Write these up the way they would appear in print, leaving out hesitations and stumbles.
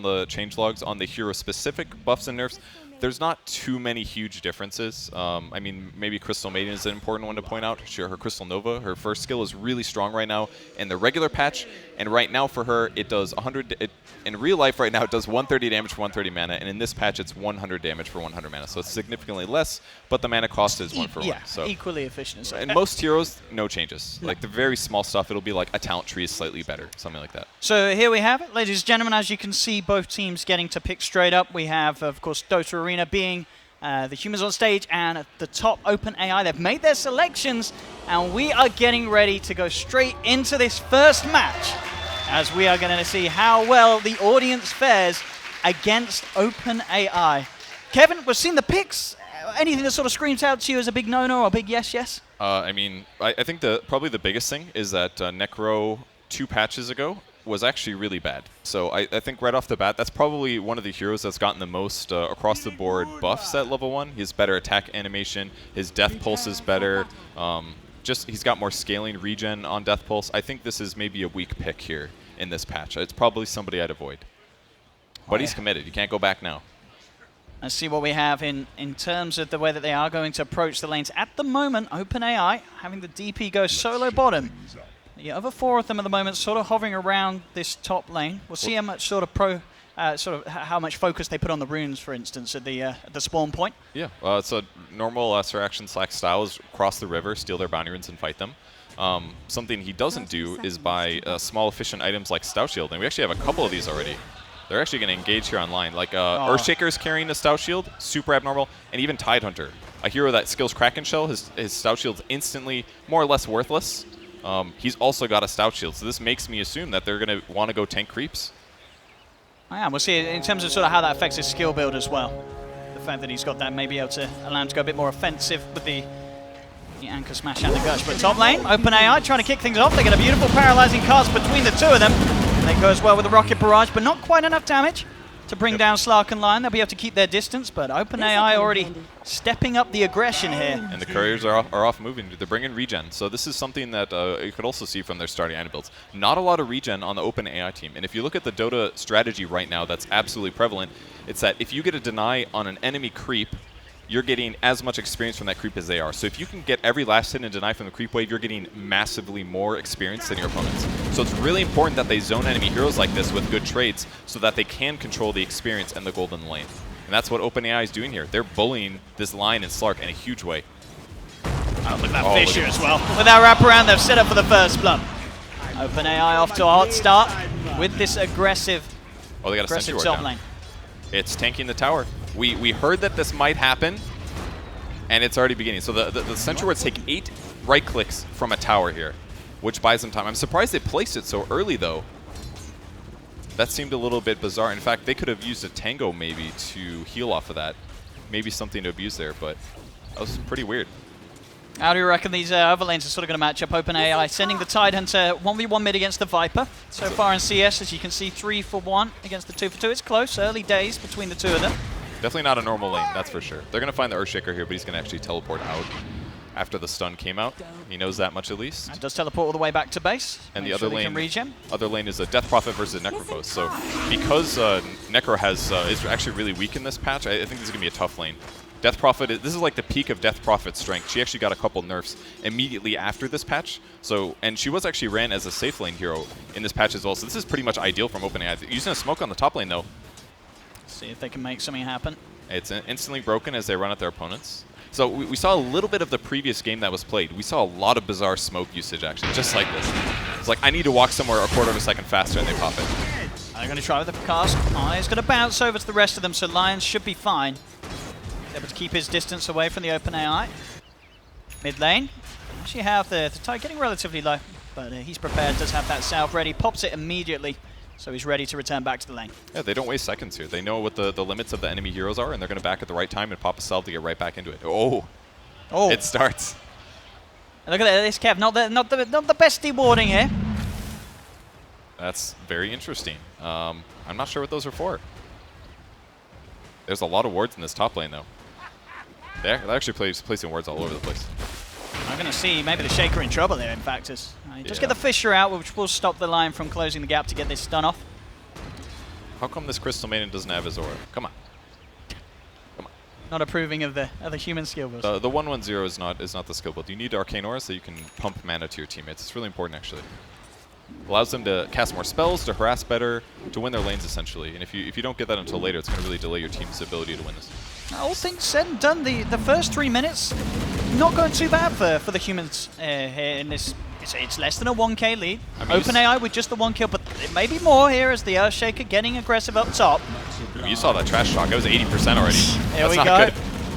the changelogs on the hero-specific buffs and nerfs, there's not too many huge differences. I mean, maybe Crystal Maiden is an important one to point out. Her Crystal Nova, her first skill is really strong right now in the regular patch, and right now for her, it does 100. In real life right now, it does 130 damage for 130 mana, and in this patch, it's 100 damage for 100 mana. So it's significantly less, but the mana cost is 1 for 1. So equally efficient. And most heroes, no changes. Like the very small stuff, it'll be like a talent tree is slightly better, something like that. So here we have it, ladies and gentlemen. As you can see, both teams getting to pick straight up. We have, of course, Dota Arena being the humans on stage, and at the top, OpenAI. They've made their selections, and we are getting ready to go straight into this first match, as we are going to see how well the audience fares against OpenAI. Kevin, we've seen the picks. Anything that sort of screams out to you as a big no-no or a big yes? I mean, I think probably the biggest thing is that Necro 2 patches ago was actually really bad. So I think right off the bat, that's probably one of the heroes that's gotten the most across-the-board buffs at level 1. He has better attack animation. His death pulse is better. He's got more scaling regen on death pulse. I think this is maybe a weak pick here in this patch. It's probably somebody I'd avoid. But he's committed. You can't go back now. Let's see what we have in terms of the way that they are going to approach the lanes. At the moment, OpenAI having the DP go solo bottom. The other 4 of them at the moment sort of hovering around this top lane. We'll see how much how much focus they put on the runes, for instance, at the spawn point. Yeah, it's a normal Lesser Action style is cross the river, steal their bounty runes, and fight them. Something he doesn't do is buy small efficient items like Stout Shield, and we actually have a couple of these already. They're actually going to engage here online. Like Earthshaker is carrying a Stout Shield, super abnormal, and even Tidehunter, a hero that skills Kraken Shell, his Stout Shield's instantly more or less worthless. He's also got a Stout Shield, so this makes me assume that they're going to want to go tank creeps. Yeah, we'll see in terms of sort of how that affects his skill build as well. The fact that he's got that may be able to allow him to go a bit more offensive with the Anchor Smash and the Gush. But top lane, OpenAI trying to kick things off. They get a beautiful paralyzing cast between the two of them. And it goes well with the Rocket Barrage, but not quite enough damage to bring down Slark and Lion. They'll be able to keep their distance, but OpenAI already stepping up the aggression here. And the couriers are off moving. They're bringing regen. So this is something that you could also see from their starting item builds. Not a lot of regen on the OpenAI team. And if you look at the Dota strategy right now that's absolutely prevalent, it's that if you get a deny on an enemy creep, you're getting as much experience from that creep as they are. So if you can get every last hit and deny from the creep wave, you're getting massively more experience than your opponents. So it's really important that they zone enemy heroes like this with good trades so that they can control the experience and the golden lane. And that's what OpenAI is doing here. They're bullying this line and Slark in a huge way. Oh, look at that Fisher as well. With that wraparound, they've set up for the first blood. OpenAI off to a hot start with this aggressive top lane. It's tanking the tower. We heard that this might happen, and it's already beginning. So the Sentry Wards take 8 right clicks from a tower here, which buys them time. I'm surprised they placed it so early, though. That seemed a little bit bizarre. In fact, they could have used a Tango maybe to heal off of that. Maybe something to abuse there, but that was pretty weird. How do you reckon these other lanes are sort of going to match up? OpenAI sending the Tidehunter 1v1 mid against the Viper. So far in CS, as you can see, 3 for 1 against the 2 for 2. It's close, early days between the two of them. Definitely not a normal lane, that's for sure. They're going to find the Earthshaker here, but he's going to actually teleport out after the stun came out. He knows that much at least. And does teleport all the way back to base. And the other lane is a Death Prophet versus Necrophos. So because Necro is actually really weak in this patch, I think this is going to be a tough lane. Death Prophet, this is like the peak of Death Prophet's strength. She actually got a couple nerfs immediately after this patch. And she was actually ran as a safe lane hero in this patch as well. So this is pretty much ideal from OpenAI. Using a smoke on the top lane though. See if they can make something happen. It's instantly broken as they run at their opponents. So we saw a little bit of the previous game that was played. We saw a lot of bizarre smoke usage actually, just like this. It's like I need to walk somewhere a quarter of a second faster and they pop it. They're going to try with the cast. He's going to bounce over to the rest of them, so Lions should be fine. Able to keep his distance away from the OpenAI. Mid lane. Actually have the Tide getting relatively low, but he's prepared, does have that salve ready, pops it immediately, so he's ready to return back to the lane. Yeah, they don't waste seconds here. They know what the limits of the enemy heroes are, and they're going to back at the right time and pop a salve to get right back into it. Oh, it starts. Look at this, Kev. Not the best dewarding here. That's very interesting. I'm not sure what those are for. There's a lot of wards in this top lane, though. They're actually placing wards all over the place. I'm going to see maybe the Shaker in trouble there, in fact. Just get the Fisher out, which will stop the line from closing the gap to get this stun off. How come this Crystal Maiden doesn't have his aura? Come on. Not approving of the human skill builds. The 110 is not the skill build. You need Arcane Aura so you can pump mana to your teammates. It's really important, actually. Allows them to cast more spells, to harass better, to win their lanes, essentially. And if you don't get that until later, it's going to really delay your team's ability to win this. All things said and done, the first 3 minutes not going too bad for the humans here in this. It's less than a 1k lead. I mean, OpenAI with just the 1 kill, but it may be more here as the Earthshaker getting aggressive up top. I mean, you saw that trash talk. It was 80% already. Here That's we not go. Good.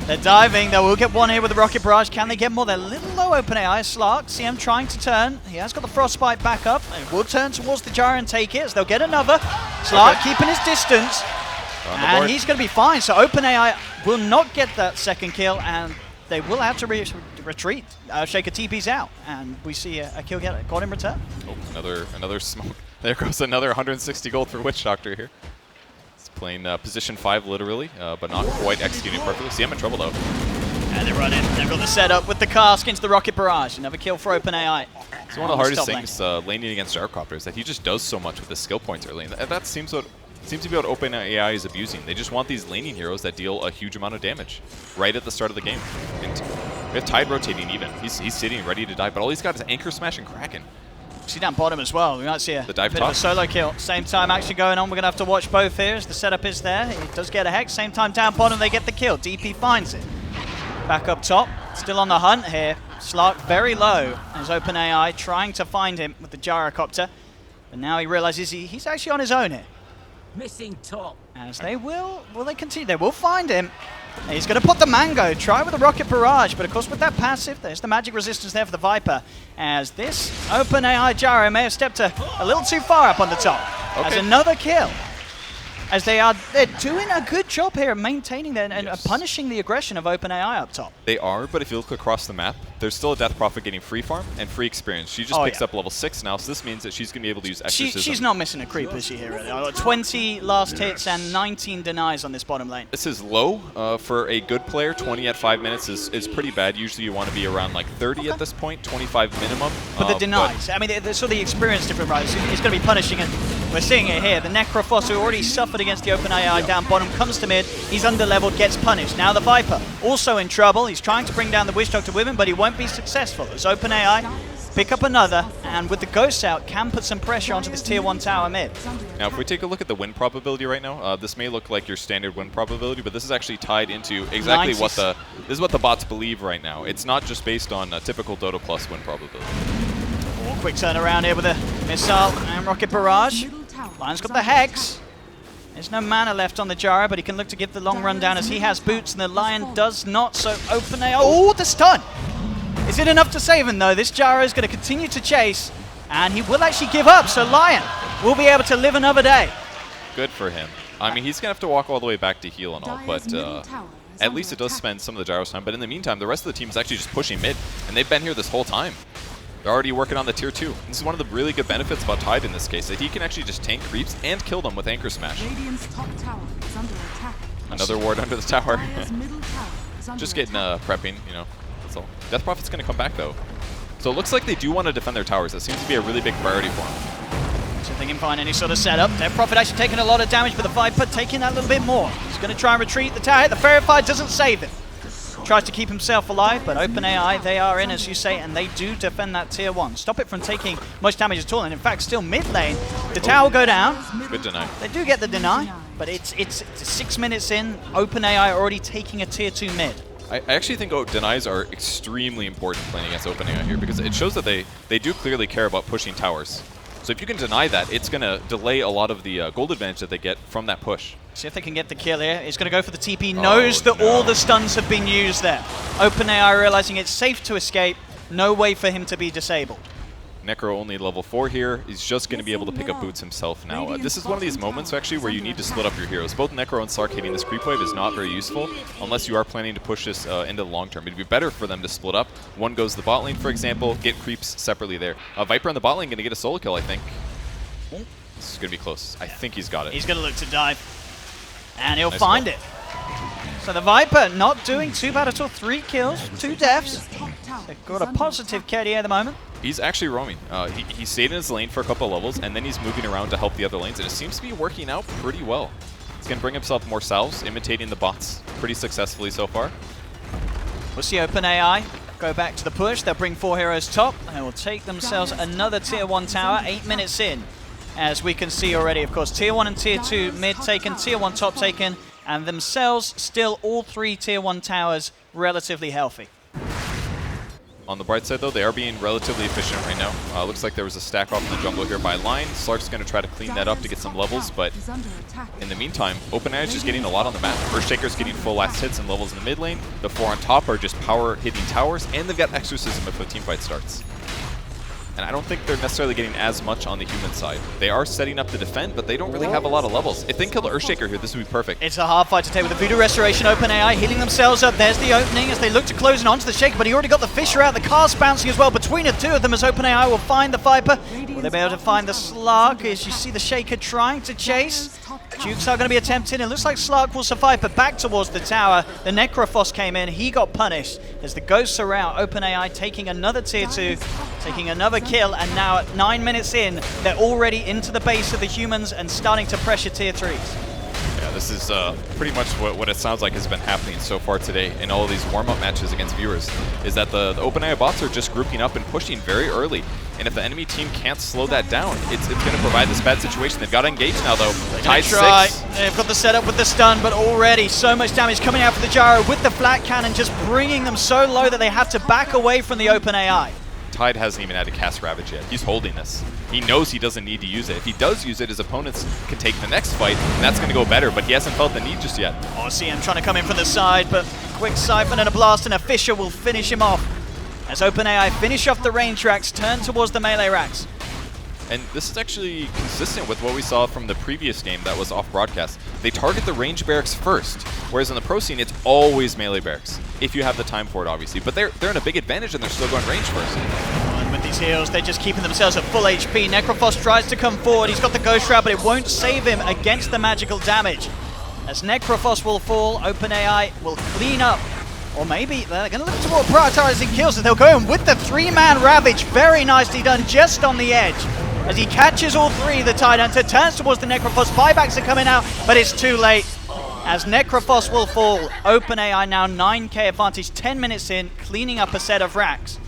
They're diving. They will get one here with the Rocket Barrage. Can they get more? They're a little low, OpenAI. Slark, CM trying to turn. He has got the Frostbite back up. They will turn towards the Gyro and take it as they'll get another. Slark keeping his distance. And he's going to be fine. So OpenAI will not get that second kill, and they will have to retreat. Shaker TP's out, and we see a kill got in return. Oh, another smoke. There goes another 160 gold for Witch Doctor here. He's playing position 5 literally, but not quite executing perfectly. See, I'm in trouble though. And they run in. They've got the setup with the cask into the Rocket Barrage. Another kill for OpenAI. It's one of the hardest things laning against Gyrocopter is that he just does so much with his skill points early. And that seems to be what OpenAI is abusing. They just want these laning heroes that deal a huge amount of damage right at the start of the game. And we have Tide rotating even. He's sitting ready to die, but all he's got is Anchor Smash and Kraken. See down bottom as well. We might see a bit of a solo kill. Same time action going on. We're going to have to watch both here as the setup is there. He does get a Hex. Same time down bottom, they get the kill. DP finds it. Back up top. Still on the hunt here. Slark very low as OpenAI trying to find him with the Gyrocopter. But now he realizes he's actually on his own here. Missing top. As they will they continue? They will find him. He's going to put the Mango, try with the Rocket Barrage, but of course with that passive, there's the magic resistance there for the Viper. As this OpenAI Gyro may have stepped a little too far up on the top. As another kill. As they're doing a good job here of maintaining and punishing the aggression of OpenAI up top. They are, but if you look across the map, there's still a Death Prophet getting free farm and free experience. She just picks up level 6 now, so this means that she's going to be able to use Exorcism. She's not missing a creep, is she here? Really? 20 last hits and 19 denies on this bottom lane. This is low for a good player. 20 at 5 minutes is pretty bad. Usually you want to be around like 30 at this point, 25 minimum. But the denies, I mean, the sort of the experience different, right? So he's going to be punishing it. We're seeing it here. The Necrophos, who already suffered against the OpenAI down bottom, comes to mid. He's under-leveled, gets punished. Now the Viper, also in trouble. He's trying to bring down the Witch Doctor with him, but he won't be successful. As OpenAI pick up another, and with the Ghosts out, can put some pressure onto this Tier 1 tower mid. Now, if we take a look at the win probability right now, this may look like your standard win probability, but this is actually tied into exactly what the bots believe right now. It's not just based on a typical Dota plus win probability. Quick turn around here with a missile and Rocket Barrage. Lion's got the Hex. There's no mana left on the Gyro, but he can look to give the long run down as he has boots, and the Lion does not, so OpenAI. Oh, the stun! Is it enough to save him, though? This Gyro is going to continue to chase, and he will actually give up, so Lion will be able to live another day. Good for him. I mean, he's going to have to walk all the way back to heal and all, but at least it does spend some of the Gyro's time. But in the meantime, the rest of the team is actually just pushing mid, and they've been here this whole time. They're already working on the Tier 2. This is one of the really good benefits about Tide in this case, that he can actually just tank creeps and kill them with Anchor Smash. Top tower is under attack. Another ward under the tower. Just getting prepping, you know, that's all. Death Prophet's going to come back, though. So it looks like they do want to defend their towers. That seems to be a really big priority for them. So if they can find any sort of setup. Death Prophet actually taking a lot of damage, but the Viper taking that little bit more. He's going to try and retreat the tower. The Verified doesn't save him. Tries to keep himself alive, but OpenAI, they are in, as you say, and they do defend that Tier 1. Stop it from taking much damage at all, and in fact, still mid lane. The tower will go down. Good deny. They do get the deny, but it's 6 minutes in. OpenAI already taking a Tier 2 mid. I actually think denies are extremely important playing against OpenAI here, because it shows that they do clearly care about pushing towers. So if you can deny that, it's going to delay a lot of the gold advantage that they get from that push. See if they can get the kill here. He's going to go for the TP. Knows that all the stuns have been used there. OpenAI realizing it's safe to escape. No way for him to be disabled. Necro only level 4 here. He's just going to be able to pick up boots himself now. This is one of these moments, actually, where you need to split up your heroes. Both Necro and Slark hitting this creep wave is not very useful unless you are planning to push this into the long term. It'd be better for them to split up. One goes to the bot lane, for example, get creeps separately there. Viper on the bot lane going to get a solo kill, I think. This is going to be close. I think he's got it. He's going to look to dive. And he'll find it. So the Viper not doing too bad at all. 3 kills, 2 deaths. They've got a positive carry at the moment. He's actually roaming. He stayed in his lane for a couple of levels, and then he's moving around to help the other lanes, and it seems to be working out pretty well. He's going to bring himself more salves, imitating the bots pretty successfully so far. We'll see OpenAI go back to the push. They'll bring 4 heroes top. They will take themselves another Tier 1 tower, 8 minutes in. As we can see already, of course, Tier 1 and Tier 2 mid taken, Tier 1 top taken, and themselves still all 3 Tier 1 towers relatively healthy. On the bright side, though, they are being relatively efficient right now. Looks like there was a stack off in the jungle here by line. Slark's going to try to clean that up to get some levels, but in the meantime, OpenAI is just getting a lot on the map. Earthshaker's getting full last hits and levels in the mid lane. The 4 on top are just power hitting towers, and they've got Exorcism if a team fight starts. And I don't think they're necessarily getting as much on the human side. They are setting up to defend, but they don't really have a lot of levels. If they can kill the Earthshaker here, this would be perfect. It's a hard fight to take with the Voodoo Restoration. OpenAI healing themselves up. There's the opening as they look to close in onto the Shaker, but he already got the Fissure out. The car's bouncing as well between the 2 of them as OpenAI will find the Viper. Will they be able to find the Slark as you see the Shaker trying to chase? Jukes are going to be attempted. It looks like Slark will survive, but back towards the tower. The Necrophos came in. He got punished as the Ghosts are out. OpenAI taking another Tier 2, taking another kill, and now at 9 minutes in, they're already into the base of the humans and starting to pressure Tier 3s. Yeah, this is pretty much what it sounds like has been happening so far today in all of these warm-up matches against viewers, is that the OpenAI bots are just grouping up and pushing very early. And if the enemy team can't slow that down, it's going to provide this bad situation. They've got to engage now, though. Tie 6. They've got the setup with the stun, but already so much damage coming out for the Gyro with the flat cannon, just bringing them so low that they have to back away from the OpenAI. Tide hasn't even had to cast Ravage yet. He's holding this. He knows he doesn't need to use it. If he does use it, his opponents can take the next fight, and that's going to go better, but he hasn't felt the need just yet. Oh, see him trying to come in from the side, but quick siphon and a blast, and a Fissure will finish him off. As OpenAI finish off the range racks, turn towards the melee racks. And this is actually consistent with what we saw from the previous game that was off broadcast. They target the range barracks first, whereas in the pro scene, it's always melee barracks, if you have the time for it, obviously. But they're in a big advantage, and they're still going range first. And with these heals, they're just keeping themselves at full HP. Necrophos tries to come forward. He's got the Ghost Shroud, but it won't save him against the magical damage. As Necrophos will fall, OpenAI will clean up. Or maybe they're going to look toward prioritizing kills, and they'll go in with the 3-man Ravage. Very nicely done, just on the edge. As he catches all 3, the Tide Hunter turns towards the Necrophos. Buybacks are coming out, but it's too late. As Necrophos will fall, OpenAI now 9k advantage, 10 minutes in, cleaning up a set of racks.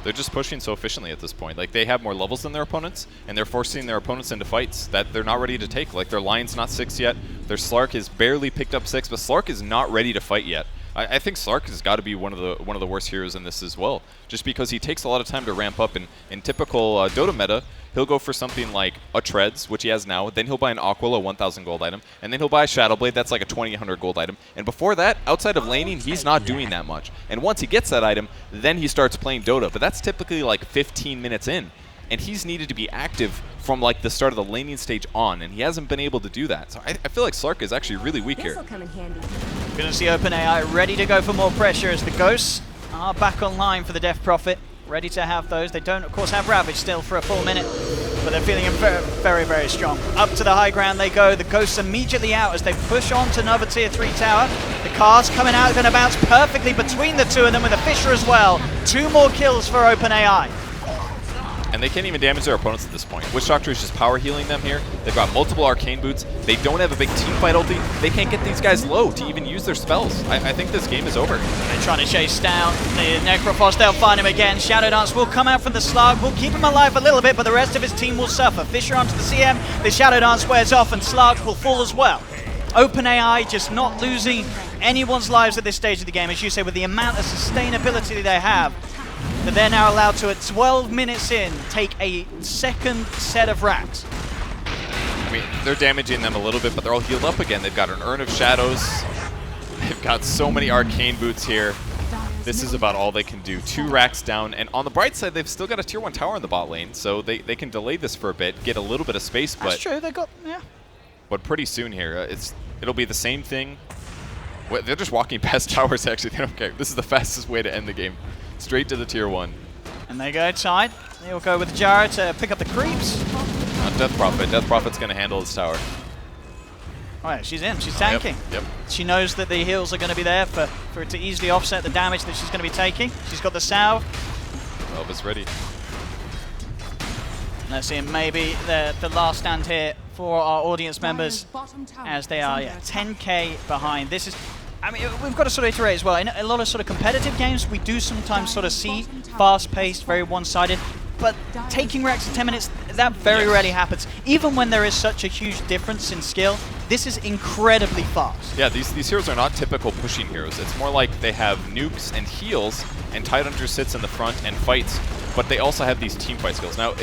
They're just pushing so efficiently at this point. Like, they have more levels than their opponents, and they're forcing their opponents into fights that they're not ready to take. Like, their Lion's not 6 yet. Their Slark has barely picked up 6, but Slark is not ready to fight yet. I think Slark has got to be one of the worst heroes in this as well, just because he takes a lot of time to ramp up. And in typical Dota meta, he'll go for something like a Treads, which he has now. Then he'll buy an Aquila, a 1,000 gold item, and then he'll buy a Shadowblade, that's like a 2,800 gold item. And before that, outside of laning, he's not doing that much. And once he gets that item, then he starts playing Dota. But that's typically like 15 minutes in, and he's needed to be active from like the start of the laning stage on, and he hasn't been able to do that. So I feel like Slark is actually really weak here. Come in handy. We're going to see OpenAI ready to go for more pressure as the Ghosts are back online for the Death Prophet. Ready to have those. They don't, of course, have Ravage still for a full minute, but they're feeling very, very, very strong. Up to the high ground they go. The Ghosts immediately out as they push on to another Tier 3 tower. The cars coming out, going to bounce perfectly between the 2 of them with a Fissure as well. 2 more kills for OpenAI. And they can't even damage their opponents at this point. Witch Doctor is just power healing them here. They've got multiple arcane boots. They don't have a big team fight ulti. They can't get these guys low to even use their spells. I think this game is over. They're trying to chase down the Necrophos. They'll find him again. Shadow Dance will come out from the Slark. Will keep him alive a little bit, but the rest of his team will suffer. Fissure onto the CM. The Shadow Dance wears off, and Slark will fall as well. OpenAI just not losing anyone's lives at this stage of the game, as you say, with the amount of sustainability they have, that they're now allowed to, at 12 minutes in, take a second set of racks. I mean, they're damaging them a little bit, but they're all healed up again. They've got an Urn of Shadows. They've got so many arcane boots here. This is about all they can do. 2 racks down, and on the bright side, they've still got a Tier 1 tower in the bot lane, so they can delay this for a bit, get a little bit of space. That's true, they got, yeah. But pretty soon here, it'll be the same thing. They're just walking past towers, actually. They don't care. This is the fastest way to end the game. Straight to the Tier 1. And they go outside. They will go with Jara to pick up the creeps. Not Death Prophet. Death Prophet's going to handle his tower. Oh yeah, she's in. She's tanking. Yep. She knows that the heals are going to be there for it to easily offset the damage that she's going to be taking. She's got the salve. Elvis ready. Let's see, maybe the last stand here for our audience members, as they are 10k behind. This is, I mean, we've got to sort of iterate as well. In a lot of sort of competitive games, we do sometimes sort of see fast-paced, very one-sided, but taking Rex in 10 minutes, that very rarely happens. Even when there is such a huge difference in skill, this is incredibly fast. Yeah, these heroes are not typical pushing heroes. It's more like they have nukes and heals, and Tidehunter sits in the front and fights, but they also have these teamfight skills. Now,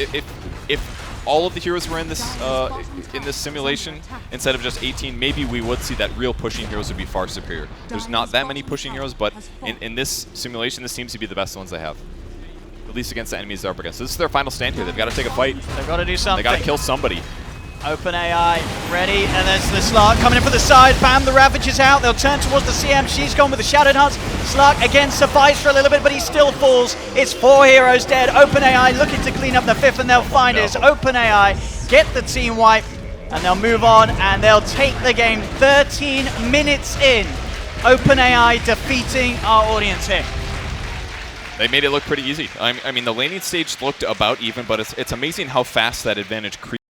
if all of the heroes were in this simulation instead of just 18, maybe we would see that real pushing heroes would be far superior. There's not that many pushing heroes, but in this simulation, this seems to be the best ones they have. At least against the enemies they're up against. This is their final stand here. They've got to take a fight. They've got to do something. They got to kill somebody. OpenAI ready, and there's the Slark coming in for the side. Bam, the Ravage is out. They'll turn towards the CM. She's gone with the Shadowed Hearts. Slark again survives for a little bit, but he still falls. It's 4 heroes dead. OpenAI looking to clean up the 5th, and they'll find it. It's OpenAI get the team wipe, and they'll move on, and they'll take the game 13 minutes in. OpenAI defeating our audience here. They made it look pretty easy. I mean, the laning stage looked about even, but it's amazing how fast that advantage creeps.